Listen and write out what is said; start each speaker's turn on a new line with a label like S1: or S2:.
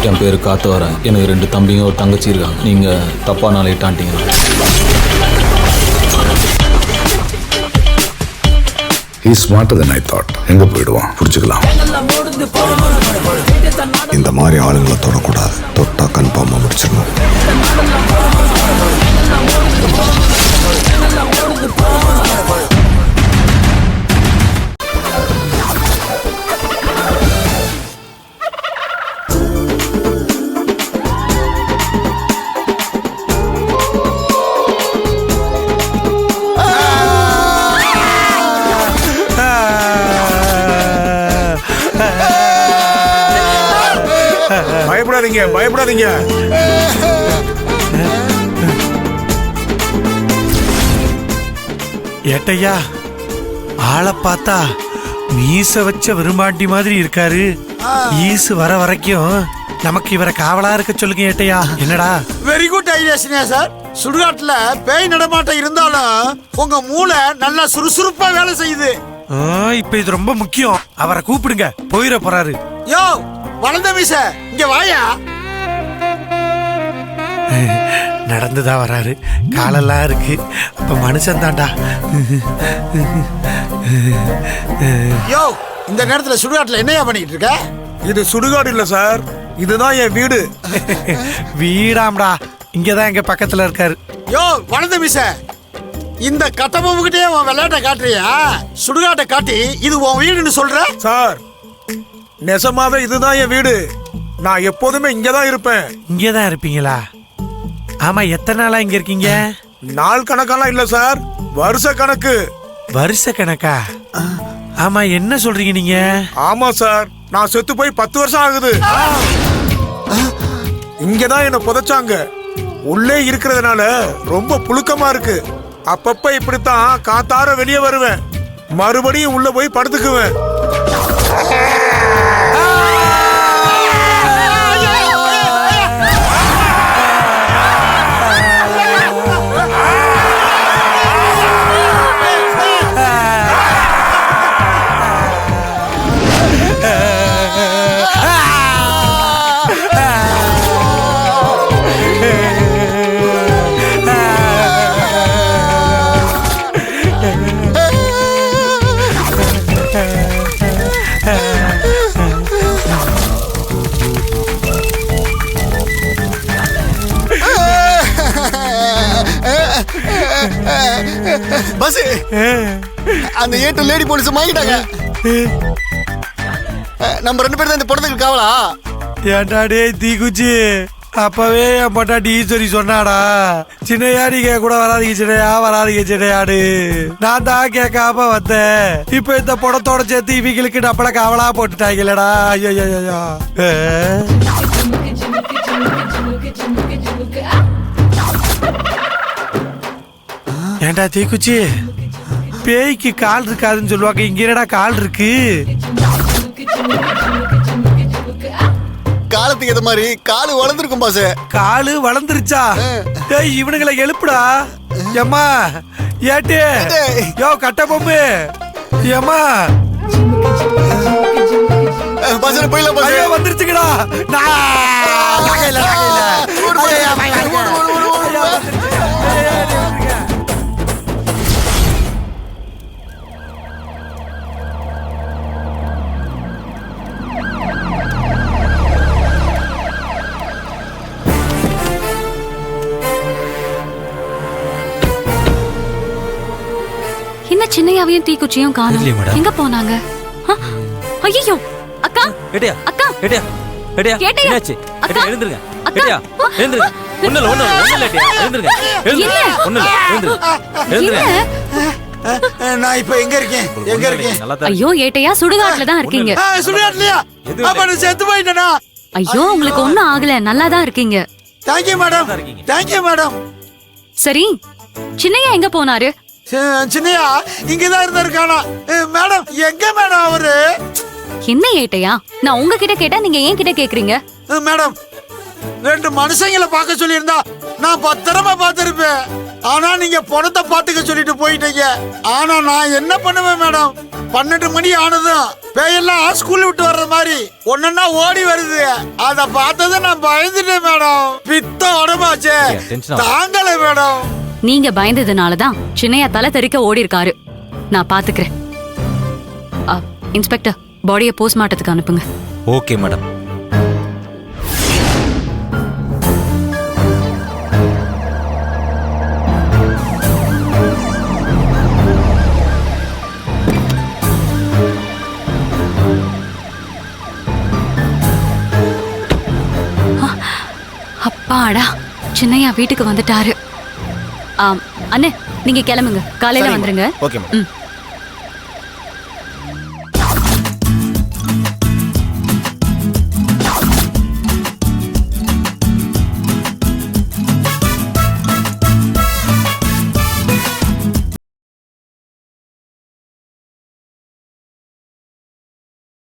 S1: என் பேரு காத்தவரன். எனக்கு 2 தம்பிங்க ஒரு தங்கச்சி இருக்காங்க. நீங்க தப்பா நாளையிட்டான்ட்டீங்க.
S2: He is smarter than I thought. எங்க போயிடுவான் புரிஞ்சுக்கலாம்.
S3: இந்த மாதிரி ஆளுங்களை தொடக்கூடாது. தொட்டா கன்ஃபார்மா முடிச்சிடணும்.
S4: பயப்படாதீங்க. ஏட்டையா, ஆளை பார்த்தா மீச வச்ச விரும்பாண்டி மாதிரி இருக்காரு. ஈசு வர வரைக்கும் நமக்கு இவரை காவலா இருக்க சொல்லுங்க ஏட்டையா. என்னடா?
S5: Very good idea sir. சுடுகாட்டுல பேய் நடமாட்டம் இருந்தாலும் உங்க மூளை நல்லா சுறுசுறுப்பா வேலை செய்யுது.
S4: இப்ப இது ரொம்ப முக்கியம். அவரை கூப்பிடுங்க, போயிட போறாரு.
S5: யோ வளர்ந்த மீச, இங்க வாயா.
S4: நடந்துதான் வராரு, காலெல்லாம் இருக்கு. அப்ப மனுஷன் தான்டா.
S5: யோ இந்த நேரத்துல சுடுகாட்டுல என்னையா பண்ணிட்டு இருக்க?
S4: இது சுடுகாடு இல்ல சார், இதுதான் என் வீடு. வீடாம்டா, இங்கதான் எங்க பக்கத்துல இருக்காரு.
S5: யோ வளர்ந்த மீச, இந்த கட்டபொம்முகிட்டே உன் விளையாட்ட காட்டுறியா? சுடுகாட்டை காட்டி இது உன் வீடுன்னு சொல்ற?
S4: சார் நெசமாவே இதுதான் என் வீடு. நான் எப்போதுமே இங்கதான் இருப்பேன். இங்கதான் இருப்பீங்களா? ஆமா, எத்தனை நாளா இங்க இருக்கீங்க? நாள் கணக்கெல்லாம் இல்ல சார், வருஷ கணக்கு. வருஷ கணக்கா? ஆமா, என்ன சொல்றீங்க நீங்க? ஆமா சார், நான் செத்து போய் 10 வருஷம் ஆகுது. இங்கதான் என்ன புதைச்சாங்க. உள்ளே இருக்கிறதுனால ரொம்ப புழுக்கமா இருக்கு. அப்பப்ப இப்படித்தான் காத்தார வெளியே வருவேன், மறுபடியும் உள்ள போய் படுத்துக்குவேன்.
S5: பஸ் அந்த ஏட்டு லேடி போலீஸ் வாங்கிட்டாங்க. நம்ம 2 பேரும் தான் இந்த படத்துக்கு காவலா?
S4: ஏன்டா டேய் தீக்குச்சி, அப்பவே என் பொட்டாட்டி ஈஸ்வரி சொன்னாடா, சின்னையா நீங்க கூட வராதிங்க சின்னையா, வராதிங்க சின்னையாடு. நான் தான் கேட்காம வந்தேன். இப்ப இந்த படத்தோட சேர்த்து இவங்களுக்கு நம்மள காவலா போட்டுட்டாங்களடா. ஐயோ ஐயோ. ஏன்டா தீக்குச்சி, பேய்க்கு கால் இருக்காதுன்னு சொல்லுவாங்க, இங்க என்னடா கால் இருக்கு?
S5: காலத்துக்கு ஏத்த மாதிரி காலு வளர்ந்துருக்கும் பாஸ்.
S4: காலு வளர்ந்துருச்சா? டேய் இவனுங்களை எழுப்புடா. ஏம்மா ஏட்டு, யோ கட்ட பொம்பு, ஏம்மா
S5: பாஸ் போயிடலாம் பாஸ்.
S4: ஐயோ வந்துருச்சுங்கடா.
S6: என்ன சின்னையாவையும் தீக்குச்சியும் காணோம், எங்க போனாங்க? ஐயோ அக்கா,
S7: ஏடியா
S6: அக்கா,
S7: ஏடியா ஏடியா என்னாச்சு? ஏடியா எழுந்துருங்க, ஏடியா எழுந்துருங்க. ஒண்ணு இல்ல ஏடியா எழுந்துருங்க, எழுந்துருங்க.
S5: நான் இப்ப எங்க இருக்கேன்? எங்க இருக்கேன்?
S6: ஐயோ ஏட்டையா, சுடுகாட்டுல தான் இருக்கீங்க.
S5: சுடுகாட்டுலயா? அப்ப நான் செத்து போயிட்டேனா?
S6: ஐயோ உங்களுக்கு ஒண்ணும் ஆகல, நல்லா தான் இருக்கீங்க.
S5: Thank you madam, thank you madam.
S6: சரி, சின்னையா எங்க போனாரு?
S5: சின்னையா இங்கதான் இருந்திருக்கானா? மேடம் எங்க மேடம் அவரு?
S6: என்ன ஏட்டையா, நான் உங்ககிட்ட கேட்டா நீங்க ஏன் கிட்ட கேக்குறீங்க?
S5: மேடம் 2 மனுஷங்களை பார்க்க சொல்லியிருந்தா நான் பத்திரமா பார்த்திருப்பேன். ஆனா நீங்க பணத்தை பாத்துக்க சொல்லிட்டு போயிட்டீங்க. ஆனா நான் என்ன பண்ணுவேன் மேடம்? 12 மணி ஆனதும் பேயெல்லாம் ஸ்கூல்ல விட்டு வர்ற மாதிரி ஒன்னொன்னா ஓடி வருது. அத பார்த்ததை நான் பயந்துட்டேன் மேடம். பித்த உடம்பாச்சே தாங்கல மேடம்.
S6: நீங்க பயந்ததுனால தான் சின்னையா தலை தெறிக்க ஓடி இருக்காரு. நான் பாத்துக்கிறேன். இன்ஸ்பெக்டர், பாடியை போஸ்ட்மார்ட்டத்துக்கு அனுப்புங்க.
S7: Okay madam.
S6: அப்பாடா, சின்னையா வீட்டுக்கு வந்துட்டாரு. அண்ணே, நீங்க கிளம்புங்க, காலையில வந்துருங்க.
S7: Okay madam.